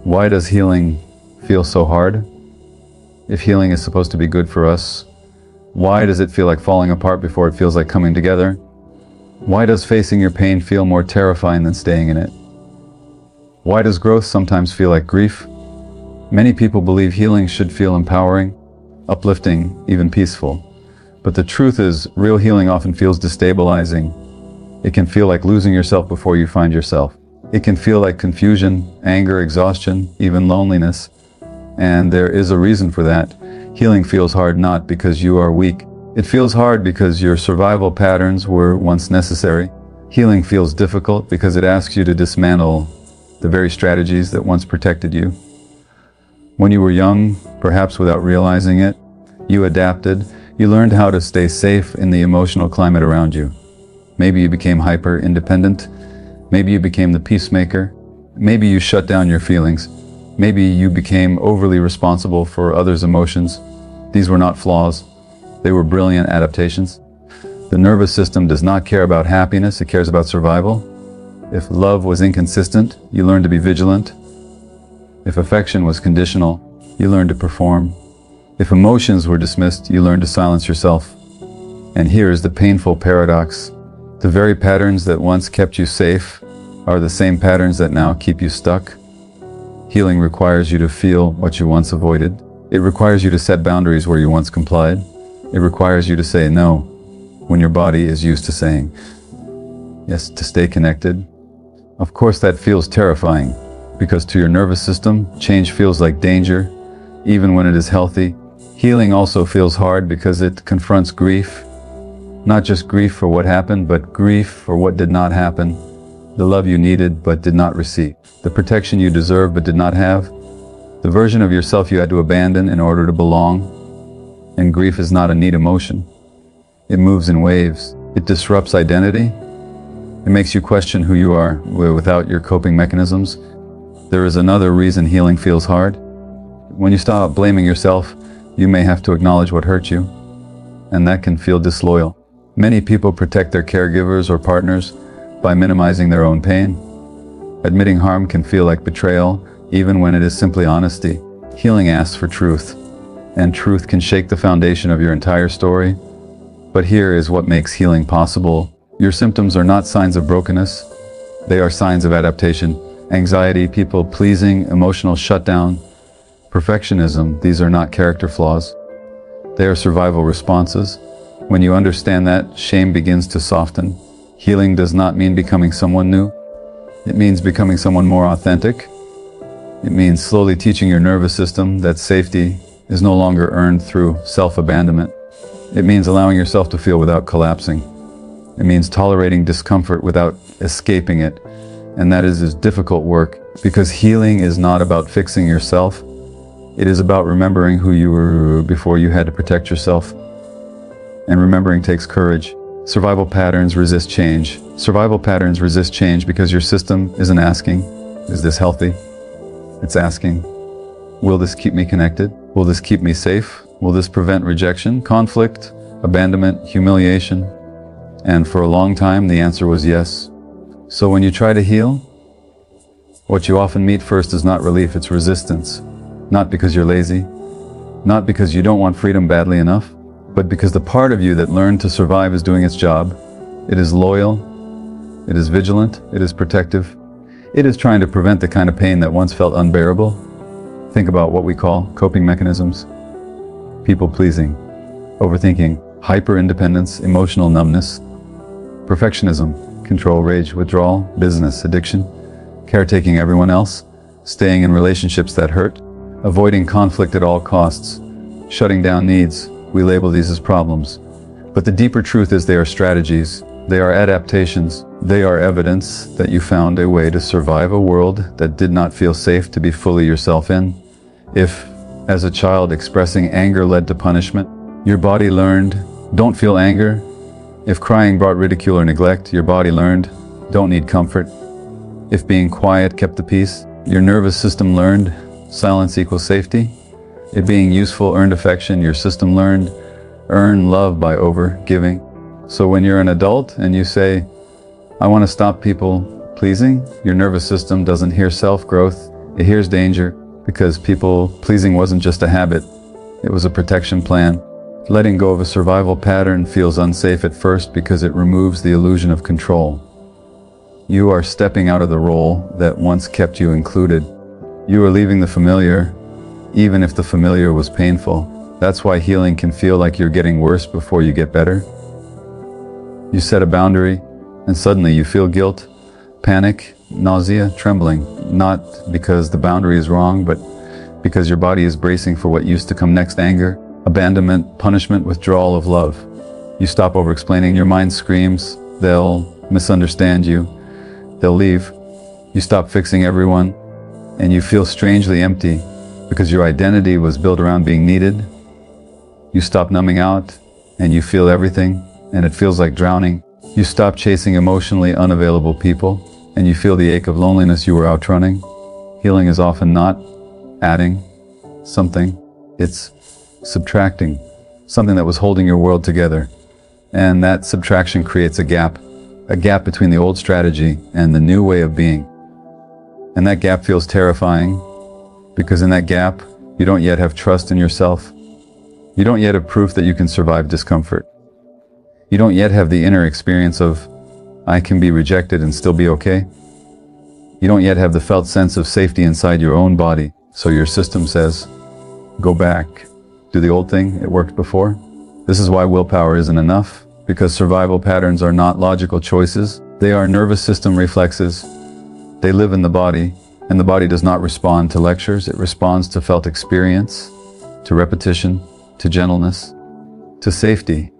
Why does healing feel so hard? If healing is supposed to be good for us, why does it feel like falling apart before it feels like coming together? Why does facing your pain feel more terrifying than staying in it? Why does growth sometimes feel like grief? Many people believe healing should feel empowering, uplifting, even peaceful. But the truth is, real healing often feels destabilizing. It can feel like losing yourself before you find yourself. It can feel like confusion, anger, exhaustion, even loneliness. And there is a reason for that. Healing feels hard not because you are weak. It feels hard because your survival patterns were once necessary. Healing feels difficult because it asks you to dismantle the very strategies that once protected you. When you were young, perhaps without realizing it, you adapted. You learned how to stay safe in the emotional climate around you. Maybe you became hyper-independent. Maybe you became the peacemaker. Maybe you shut down your feelings. Maybe you became overly responsible for others' emotions. These were not flaws. They were brilliant adaptations. The nervous system does not care about happiness, it cares about survival. If love was inconsistent, you learned to be vigilant. If affection was conditional, you learned to perform. If emotions were dismissed, you learned to silence yourself. And here is the painful paradox. The very patterns that once kept you safe are the same patterns that now keep you stuck. Healing requires you to feel what you once avoided. It requires you to set boundaries where you once complied. It requires you to say no when your body is used to saying yes, to stay connected. Of course, that feels terrifying because to your nervous system, change feels like danger, even when it is healthy. Healing also feels hard because it confronts grief. Not just grief for what happened, but grief for what did not happen. The love you needed but did not receive. The protection you deserved but did not have. The version of yourself you had to abandon in order to belong. And grief is not a neat emotion. It moves in waves. It disrupts identity. It makes you question who you are without your coping mechanisms. There is another reason healing feels hard. When you stop blaming yourself, you may have to acknowledge what hurt you. And that can feel disloyal. Many people protect their caregivers or partners by minimizing their own pain. Admitting harm can feel like betrayal, even when it is simply honesty. Healing asks for truth, and truth can shake the foundation of your entire story. But here is what makes healing possible. Your symptoms are not signs of brokenness. They are signs of adaptation. Anxiety, people-pleasing, emotional shutdown, perfectionism, these are not character flaws. They are survival responses. When you understand that, shame begins to soften. Healing does not mean becoming someone new. It means becoming someone more authentic. It means slowly teaching your nervous system that safety is no longer earned through self-abandonment. It means allowing yourself to feel without collapsing. It means tolerating discomfort without escaping it. And that is difficult work, because healing is not about fixing yourself. It is about remembering who you were before you had to protect yourself. And remembering takes courage. Survival patterns resist change. Survival patterns resist change because your system isn't asking, is this healthy? It's asking, will this keep me connected? Will this keep me safe? Will this prevent rejection, conflict, abandonment, humiliation? And for a long time, the answer was yes. So when you try to heal, what you often meet first is not relief, it's resistance. Not because you're lazy, not because you don't want freedom badly enough, but because the part of you that learned to survive is doing its job. It is loyal, it is vigilant, it is protective. It is trying to prevent the kind of pain that once felt unbearable. Think about what we call coping mechanisms. People-pleasing, overthinking, hyper-independence, emotional numbness, perfectionism, control, rage, withdrawal, business, addiction, caretaking everyone else, staying in relationships that hurt, avoiding conflict at all costs, shutting down needs. We label these as problems. But the deeper truth is they are strategies. They are adaptations. They are evidence that you found a way to survive a world that did not feel safe to be fully yourself in. If, as a child, expressing anger led to punishment, your body learned, don't feel anger. If crying brought ridicule or neglect, your body learned, don't need comfort. If being quiet kept the peace, your nervous system learned, silence equals safety. If being useful earned affection, your system learned, earn love by over-giving. So when you're an adult and you say, I want to stop people pleasing, your nervous system doesn't hear self-growth, It hears danger because people pleasing wasn't just a habit, it was a protection plan. Letting go of a survival pattern feels unsafe at first because it removes the illusion of control. You are stepping out of the role that once kept you included. You are leaving the familiar, even if the familiar was painful. That's why healing can feel like you're getting worse before you get better. You set a boundary, and suddenly you feel guilt, panic, nausea, trembling. Not because the boundary is wrong, but because your body is bracing for what used to come next: anger, abandonment, punishment, withdrawal of love. You stop over-explaining. Your mind screams, they'll misunderstand you, they'll leave. You stop fixing everyone, and you feel strangely empty because your identity was built around being needed. You stop numbing out, and you feel everything, and it feels like drowning. You stop chasing emotionally unavailable people, and you feel the ache of loneliness you were outrunning. Healing is often not adding something, it's subtracting something that was holding your world together. And that subtraction creates a gap between the old strategy and the new way of being. And that gap feels terrifying, because in that gap, you don't yet have trust in yourself. You don't yet have proof that you can survive discomfort. You don't yet have the inner experience of, I can be rejected and still be okay. You don't yet have the felt sense of safety inside your own body. So your system says, go back, do the old thing, it worked before. This is why willpower isn't enough, because survival patterns are not logical choices. They are nervous system reflexes. They live in the body, and the body does not respond to lectures. It responds to felt experience, to repetition, to gentleness, to safety.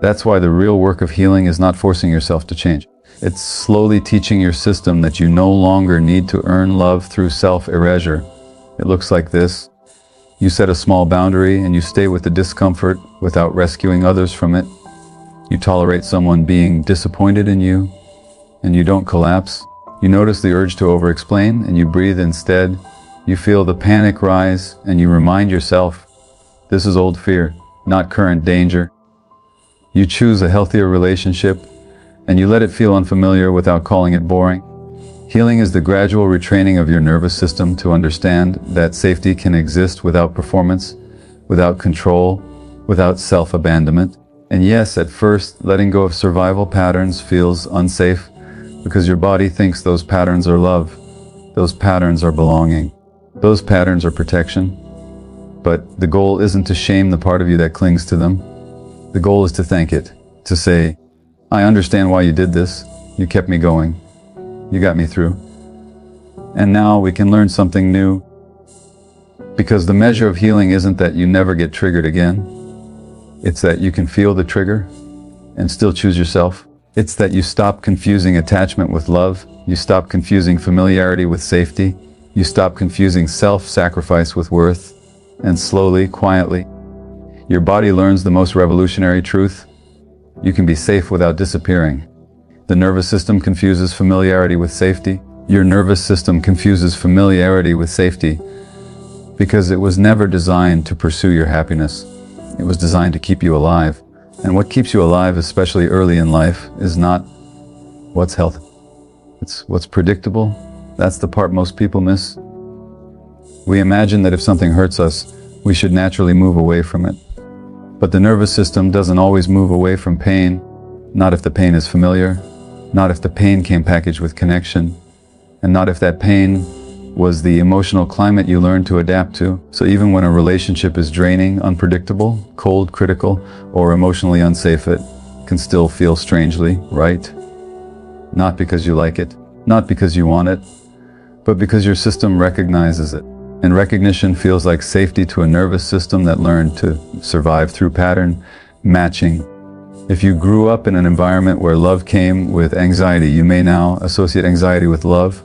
That's why the real work of healing is not forcing yourself to change. It's slowly teaching your system that you no longer need to earn love through self-erasure. It looks like this. You set a small boundary and you stay with the discomfort without rescuing others from it. You tolerate someone being disappointed in you, and you don't collapse. You notice the urge to over-explain, and you breathe instead. You feel the panic rise, and you remind yourself, this is old fear, not current danger. You choose a healthier relationship, and you let it feel unfamiliar without calling it boring. Healing is the gradual retraining of your nervous system to understand that safety can exist without performance, without control, without self-abandonment. And yes, at first, letting go of survival patterns feels unsafe because your body thinks those patterns are love. Those patterns are belonging. Those patterns are protection. But the goal isn't to shame the part of you that clings to them. The goal is to thank it, to say, I understand why you did this. You kept me going. You got me through. And now we can learn something new. Because the measure of healing isn't that you never get triggered again. It's that you can feel the trigger and still choose yourself. It's that you stop confusing attachment with love. You stop confusing familiarity with safety. You stop confusing self-sacrifice with worth. And slowly, quietly, your body learns the most revolutionary truth. You can be safe without disappearing. The nervous system confuses familiarity with safety. Your nervous system confuses familiarity with safety because it was never designed to pursue your happiness. It was designed to keep you alive. And what keeps you alive, especially early in life, is not what's healthy. It's what's predictable. That's the part most people miss. We imagine that if something hurts us, we should naturally move away from it. But the nervous system doesn't always move away from pain, not if the pain is familiar, not if the pain came packaged with connection, and not if that pain was the emotional climate you learned to adapt to. So even when a relationship is draining, unpredictable, cold, critical, or emotionally unsafe, it can still feel strangely right. Not because you like it, not because you want it, but because your system recognizes it. And recognition feels like safety to a nervous system that learned to survive through pattern matching. If you grew up in an environment where love came with anxiety, you may now associate anxiety with love.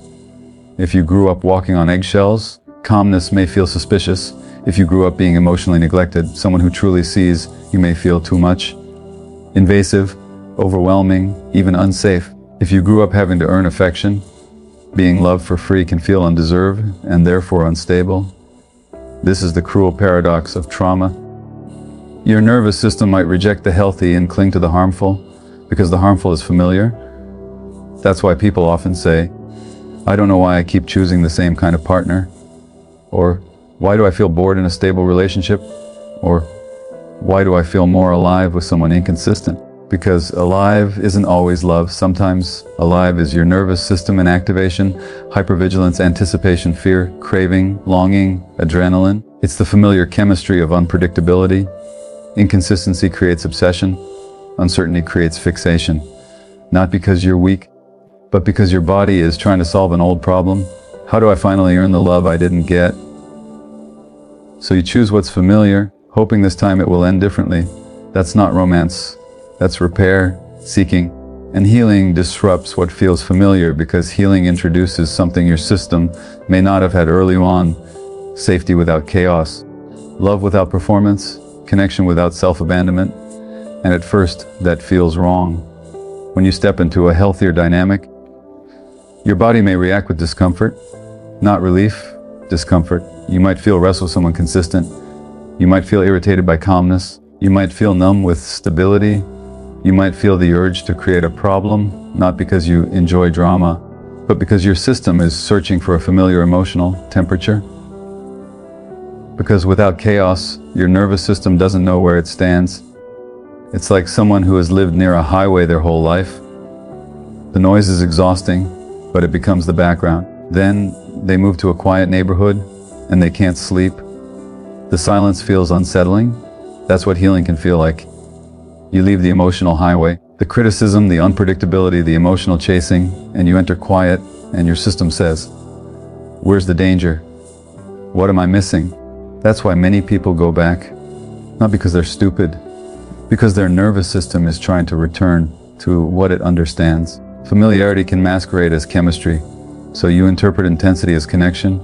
If you grew up walking on eggshells, calmness may feel suspicious. If you grew up being emotionally neglected, someone who truly sees you may feel too much, invasive, overwhelming, even unsafe. If you grew up having to earn affection, being loved for free can feel undeserved and therefore unstable. This is the cruel paradox of trauma. Your nervous system might reject the healthy and cling to the harmful because the harmful is familiar. That's why people often say, I don't know why I keep choosing the same kind of partner. Or, why do I feel bored in a stable relationship? Or, why do I feel more alive with someone inconsistent? Because alive isn't always love. Sometimes alive is your nervous system in activation, hypervigilance, anticipation, fear, craving, longing, adrenaline. It's the familiar chemistry of unpredictability. Inconsistency creates obsession. Uncertainty creates fixation. Not because you're weak, but because your body is trying to solve an old problem. How do I finally earn the love I didn't get? So you choose what's familiar, hoping this time it will end differently. That's not romance. That's repair, seeking, and healing disrupts what feels familiar because healing introduces something your system may not have had early on. Safety without chaos, love without performance, connection without self-abandonment. And at first, that feels wrong. When you step into a healthier dynamic, your body may react with discomfort, not relief, discomfort. You might feel restless with someone consistent. You might feel irritated by calmness. You might feel numb with stability. You might feel the urge to create a problem, not because you enjoy drama, but because your system is searching for a familiar emotional temperature. Because without chaos, your nervous system doesn't know where it stands. It's like someone who has lived near a highway their whole life. The noise is exhausting, but it becomes the background. Then they move to a quiet neighborhood and they can't sleep. The silence feels unsettling. That's what healing can feel like. You leave the emotional highway, the criticism, the unpredictability, the emotional chasing, and you enter quiet, and your system says, "Where's the danger? What am I missing?" That's why many people go back, not because they're stupid, because their nervous system is trying to return to what it understands. Familiarity can masquerade as chemistry, so you interpret intensity as connection,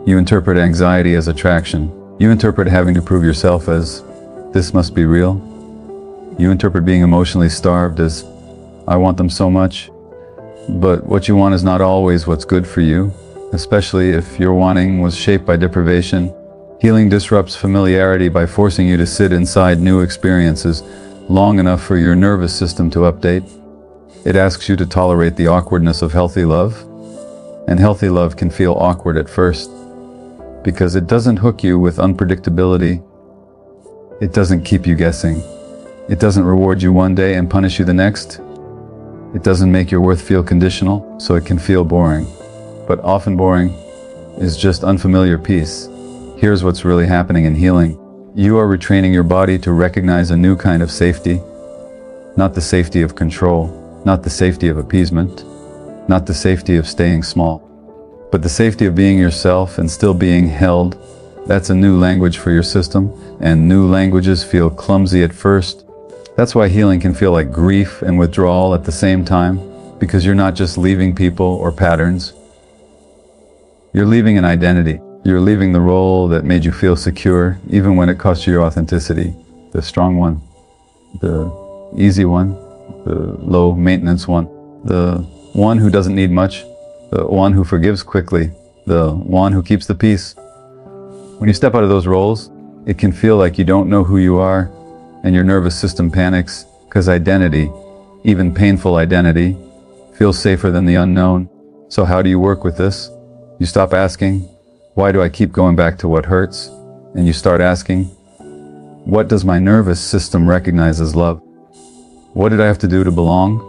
you interpret anxiety as attraction, you interpret having to prove yourself as, "This must be real." You interpret being emotionally starved as, "I want them so much." But what you want is not always what's good for you, especially if your wanting was shaped by deprivation. Healing disrupts familiarity by forcing you to sit inside new experiences long enough for your nervous system to update. It asks you to tolerate the awkwardness of healthy love, and healthy love can feel awkward at first, because it doesn't hook you with unpredictability. It doesn't keep you guessing. It doesn't reward you one day and punish you the next. It doesn't make your worth feel conditional, so it can feel boring. But often boring is just unfamiliar peace. Here's what's really happening in healing. You are retraining your body to recognize a new kind of safety. Not the safety of control, not the safety of appeasement, not the safety of staying small, but the safety of being yourself and still being held. That's a new language for your system, and new languages feel clumsy at first. That's why healing can feel like grief and withdrawal at the same time, because you're not just leaving people or patterns. You're leaving an identity. You're leaving the role that made you feel secure, even when it cost you your authenticity. The strong one, the easy one, the low maintenance one, the one who doesn't need much, the one who forgives quickly, the one who keeps the peace. When you step out of those roles, it can feel like you don't know who you are, and your nervous system panics, because identity, even painful identity, feels safer than the unknown. So how do you work with this? You stop asking, "Why do I keep going back to what hurts?" And you start asking, "What does my nervous system recognize as love? What did I have to do to belong?"